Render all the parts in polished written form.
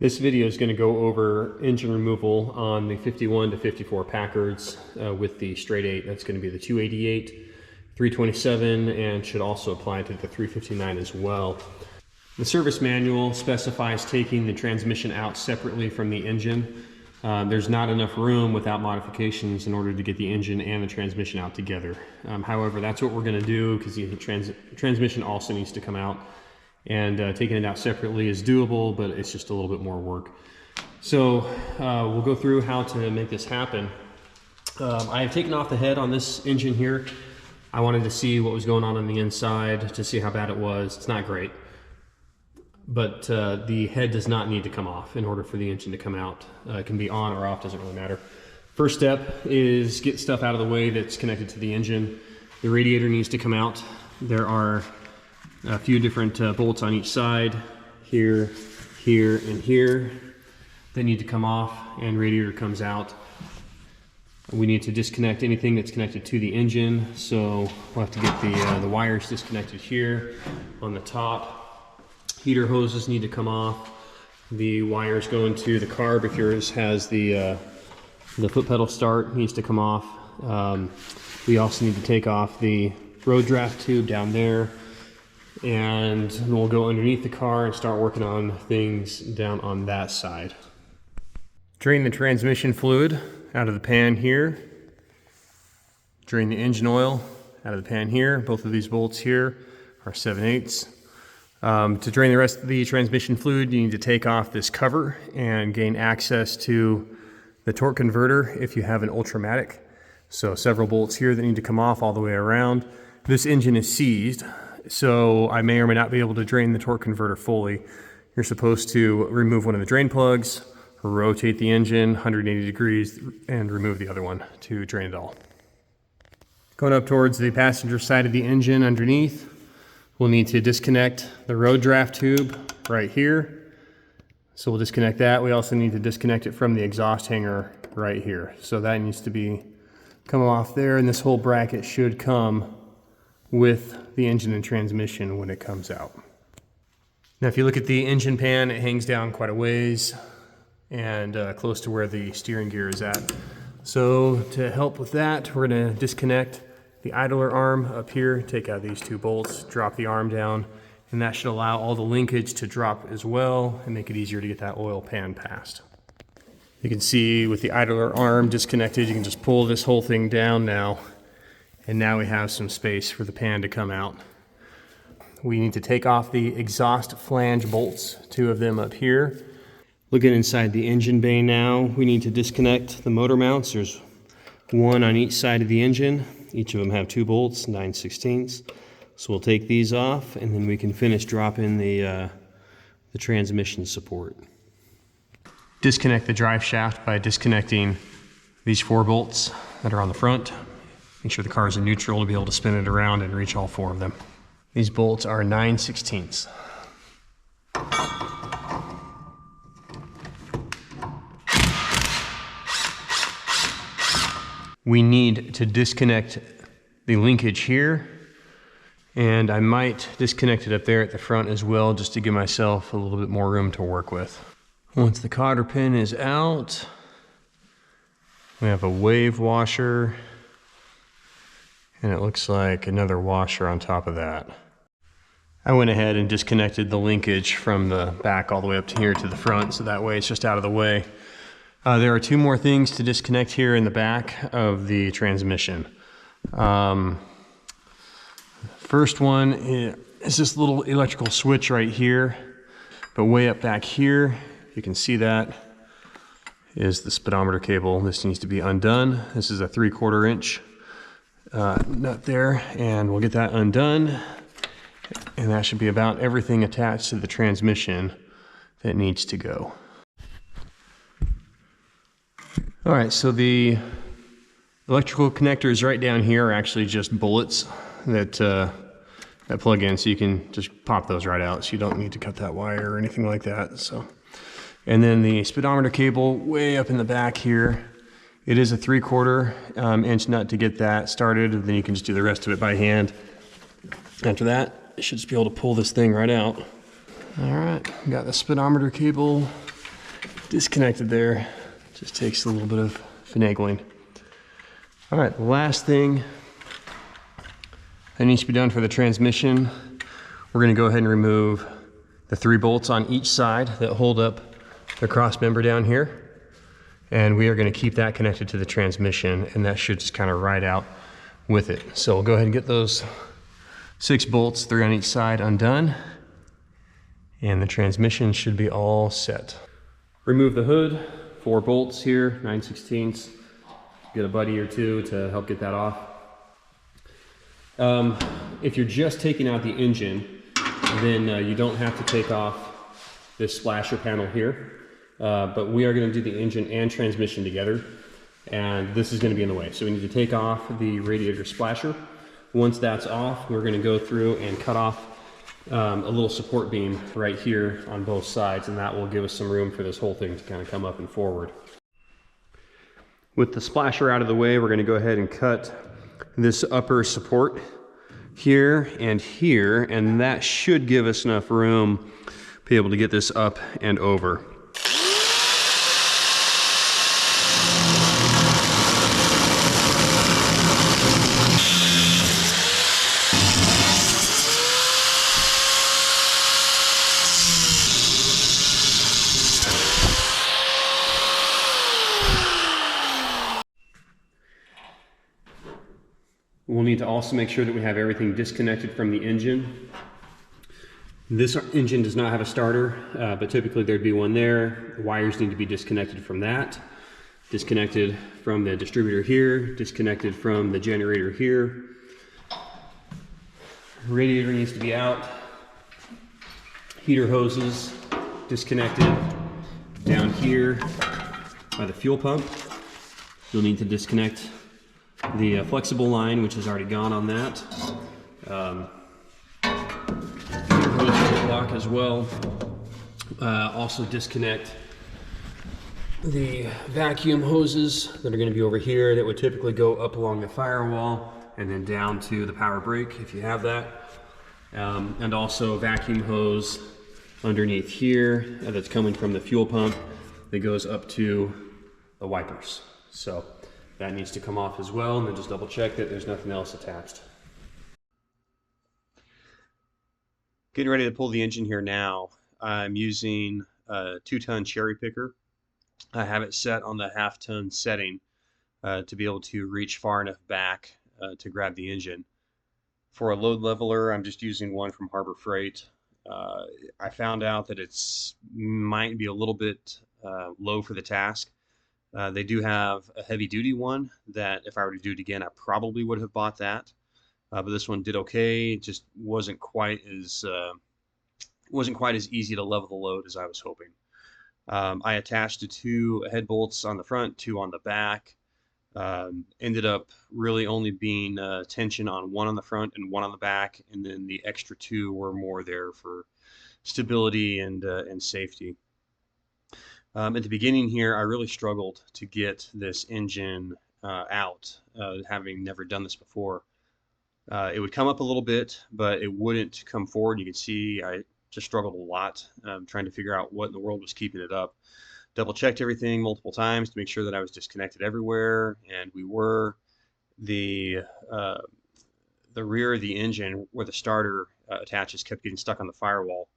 This video is going to go over engine removal on the 51 to 54 Packards with the straight 8. That's going to be the 288, 327, and should also apply to the 359 as well. The service manual specifies taking the transmission out separately from the engine. There's not enough room without modifications in order to get the engine and the transmission out together. However, that's what we're going to do because the transmission also needs to come out. And taking it out separately is doable, but it's just a little bit more work. So we'll go through how to make this happen. I have taken off the head on this engine here. I wanted to see what was going on the inside to see how bad it was. It's not great, but the head does not need to come off in order for the engine to come out. It can be on or off, doesn't really matter. First step is get stuff out of the way that's connected to the engine. The radiator needs to come out. There are a few different bolts on each side, here, here, and here. They need to come off, and radiator comes out. We need to disconnect anything that's connected to the engine, so we'll have to get the wires disconnected here on the top. Heater hoses need to come off. The wires going to the carb, if yours has the foot pedal start, needs to come off. We also need to take off the road draft tube down there. And we'll go underneath the car and start working on things down on that side. Drain the transmission fluid out of the pan here. Drain the engine oil out of the pan here. Both of these bolts here are 7/8. To drain the rest of the transmission fluid, you need to take off this cover and gain access to the torque converter if you have an Ultramatic. So several bolts here that need to come off all the way around. This engine is seized, so I may or may not be able to drain the torque converter fully. You're supposed to remove one of the drain plugs, rotate the engine 180 degrees, and remove the other one to drain it all. Going up towards the passenger side of the engine underneath, we'll need to disconnect the road draft tube right here. So we'll disconnect that. We also need to disconnect it from the exhaust hanger right here. So that needs to come off there, and this whole bracket should come with the engine and transmission when it comes out. Now if you look at the engine pan, it hangs down quite a ways and close to where the steering gear is at. So to help with that, we're going to disconnect the idler arm up here, take out these two bolts, drop the arm down, and that should allow all the linkage to drop as well and make it easier to get that oil pan past. You can see with the idler arm disconnected, you can just pull this whole thing down now. And now we have some space for the pan to come out. We need to take off the exhaust flange bolts, 2 of them up here. Looking inside the engine bay now, we need to disconnect the motor mounts. There's 1 on each side of the engine. Each of them have 2 bolts, 9/16. So we'll take these off, and then we can finish dropping the transmission support. Disconnect the drive shaft by disconnecting these 4 bolts that are on the front. Make sure the car is in neutral to be able to spin it around and reach all 4 of them. These bolts are 9/16. We need to disconnect the linkage here, and I might disconnect it up there at the front as well, just to give myself a little bit more room to work with. Once the cotter pin is out, we have a wave washer, and it looks like another washer on top of that. I went ahead and disconnected the linkage from the back all the way up to here to the front, so that way it's just out of the way. There are 2 more things to disconnect here in the back of the transmission. First one is this little electrical switch right here, but way up back here, you can see that is the speedometer cable. This needs to be undone. This is a 3/4 inch nut there, and we'll get that undone, and that should be about everything attached to the transmission that needs to go. All right, so the electrical connectors right down here are actually just bullets that plug in, so you can just pop those right out, so you don't need to cut that wire or anything like that. So, and then the speedometer cable way up in the back here, it is a 3/4 inch nut to get that started, and then you can just do the rest of it by hand. After that, you should just be able to pull this thing right out. All right, got the speedometer cable disconnected there. Just takes a little bit of finagling. All right, the last thing that needs to be done for the transmission, we're gonna go ahead and remove the 3 bolts on each side that hold up the cross member down here. And we are gonna keep that connected to the transmission, and that should just kind of ride out with it. So we'll go ahead and get those 6 bolts, 3 on each side, undone. And the transmission should be all set. Remove the hood, 4 bolts here, 9/16. Get a buddy or two to help get that off. If you're just taking out the engine, then you don't have to take off this splasher panel here. But we are going to do the engine and transmission together, and this is going to be in the way. So we need to take off the radiator splasher. Once that's off, we're going to go through and cut off a little support beam right here on both sides, and that will give us some room for this whole thing to kind of come up and forward. With the splasher out of the way, we're going to go ahead and cut this upper support here, and that should give us enough room to be able to get this up and over. We'll need to also make sure that we have everything disconnected from the engine. This engine does not have a starter, but typically there'd be one there. The wires need to be disconnected from that, disconnected from the distributor here, disconnected from the generator here. Radiator needs to be out. Heater hoses disconnected down here by the fuel pump. You'll need to disconnect the flexible line, which is already gone on that. Hose block as well. Also disconnect the vacuum hoses that are going to be over here that would typically go up along the firewall and then down to the power brake if you have that. And also vacuum hose underneath here that's coming from the fuel pump that goes up to the wipers. So that needs to come off as well, and then just double check that there's nothing else attached. Getting ready to pull the engine here now. I'm using a 2-ton cherry picker. I have it set on the 1/2-ton setting to be able to reach far enough back to grab the engine. For a load leveler, I'm just using one from Harbor Freight. I found out that it's might be a little bit low for the task. They do have a heavy duty one that if I were to do it again, I probably would have bought that. But this one did okay. It just wasn't quite as easy to level the load as I was hoping. I attached the 2 head bolts on the front, 2 on the back. Ended up really only being tension on 1 on the front and 1 on the back, and then the extra 2 were more there for stability and safety. At the beginning here, I really struggled to get this engine out, having never done this before. It would come up a little bit, but it wouldn't come forward. You can see I just struggled a lot trying to figure out what in the world was keeping it up. Double checked everything multiple times to make sure that I was disconnected everywhere, and we were. The rear of the engine where the starter attaches kept getting stuck on the firewall.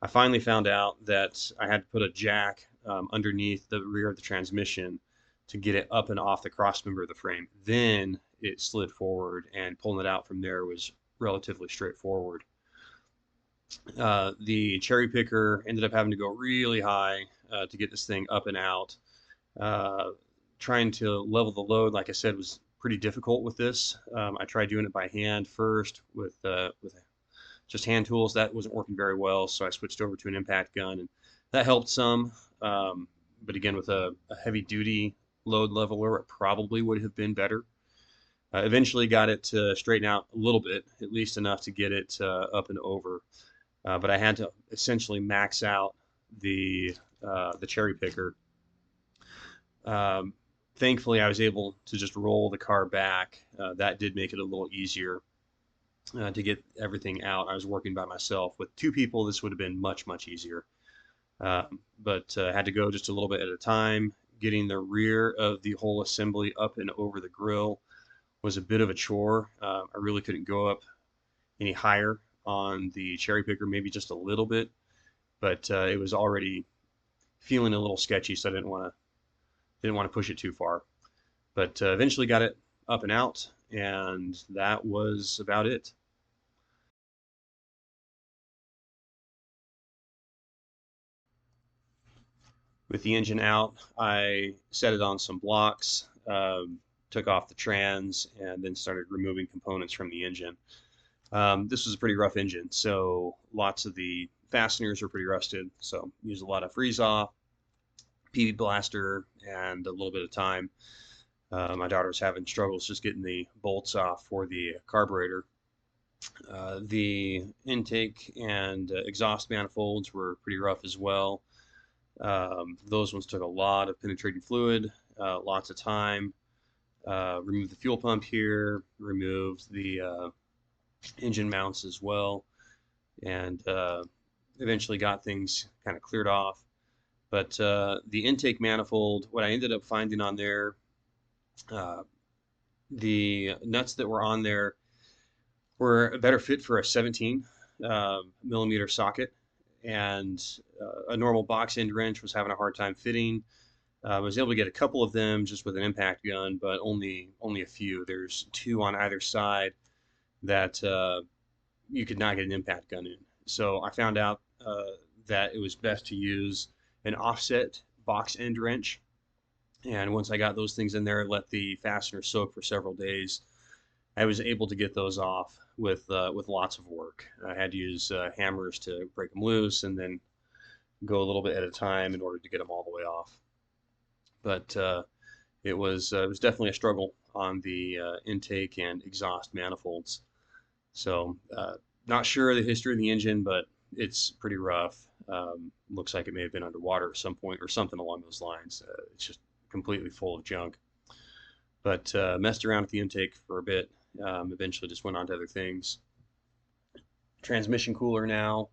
I finally found out that I had to put a jack underneath the rear of the transmission to get it up and off the cross member of the frame. Then it slid forward, and pulling it out from there was relatively straightforward. The cherry picker ended up having to go really high to get this thing up and out. Trying to level the load, like I said, was pretty difficult with this. I tried doing it by hand first with just hand tools. That wasn't working very well, so I switched over to an impact gun, and that helped some. But again, with a heavy duty load leveler, it probably would have been better. Eventually got it to straighten out a little bit, at least enough to get it up and over. But I had to essentially max out the cherry picker. Thankfully, I was able to just roll the car back. That did make it a little easier to get everything out. I was working by myself. With 2 people, this would have been much, much easier. but had to go just a little bit at a time. Getting the rear of the whole assembly up and over the grill was a bit of a chore. I really couldn't go up any higher on the cherry picker, maybe just a little bit, but it was already feeling a little sketchy, so I didn't want to push it too far. But eventually got it up and out, and that was about it. With the engine out, I set it on some blocks, took off the trans, and then started removing components from the engine. This was a pretty rough engine, so lots of the fasteners were pretty rusted. So used a lot of freeze off, PV blaster, and a little bit of time. My daughter was having struggles just getting the bolts off for the carburetor. The intake and exhaust manifolds were pretty rough as well. Those ones took a lot of penetrating fluid, lots of time. Removed the fuel pump here, removed the engine mounts as well, and eventually got things kind of cleared off. But the intake manifold, what I ended up finding on there, uh, the nuts that were on there were a better fit for a 17 millimeter socket, and a normal box end wrench was having a hard time fitting. I was able to get a couple of them just with an impact gun, but only a few. There's two on either side that you could not get an impact gun in. So I found out that it was best to use an offset box end wrench. And once I got those things in there, let the fastener soak for several days, I was able to get those off with lots of work. I had to use hammers to break them loose, and then go a little bit at a time in order to get them all the way off. But it was definitely a struggle on the intake and exhaust manifolds. So not sure of the history of the engine, but it's pretty rough. Looks like it may have been underwater at some point or something along those lines. It's just completely full of junk. But messed around with the intake for a bit. Eventually just went on to other things. Transmission cooler now.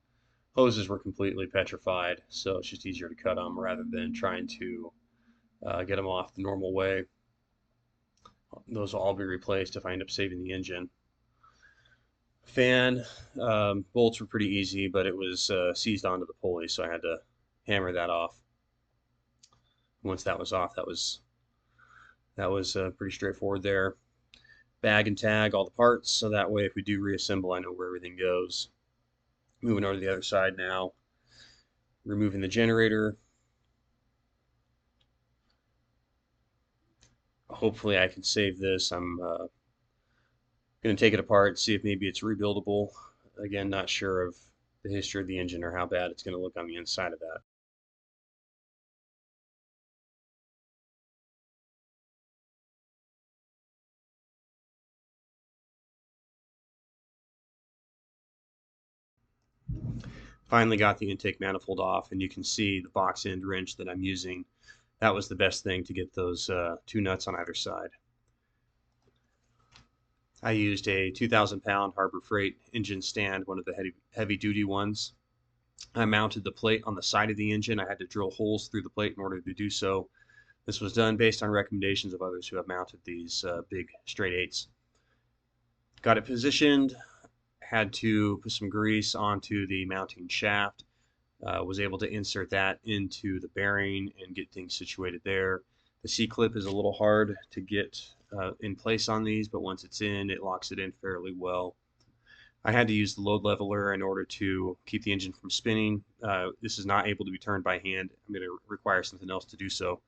Hoses were completely petrified, so it's just easier to cut them rather than trying to get them off the normal way. Those will all be replaced if I end up saving the engine. Fan bolts were pretty easy, but it was seized onto the pulley, so I had to hammer that off. Once that was off, that was pretty straightforward there. Bag and tag all the parts, so that way if we do reassemble, I know where everything goes. Moving over to the other side now, removing the generator. Hopefully I can save this. I'm going to take it apart, see if maybe it's rebuildable. Again, not sure of the history of the engine or how bad it's going to look on the inside of that. Finally got the intake manifold off, and you can see the box end wrench that I'm using. That was the best thing to get those two nuts on either side. I used a 2,000-pound Harbor Freight engine stand, one of the heavy duty ones. I mounted the plate on the side of the engine. I had to drill holes through the plate in order to do so. This was done based on recommendations of others who have mounted these big straight eights. Got it positioned, had to put some grease onto the mounting shaft, was able to insert that into the bearing and get things situated there. The C-clip is a little hard to get in place on these, but once it's in, it locks it in fairly well. I had to use the load leveler in order to keep the engine from spinning. This is not able to be turned by hand. I'm going to require something else to do so.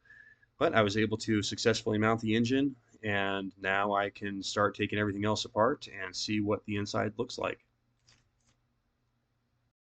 But I was able to successfully mount the engine, and now I can start taking everything else apart and see what the inside looks like.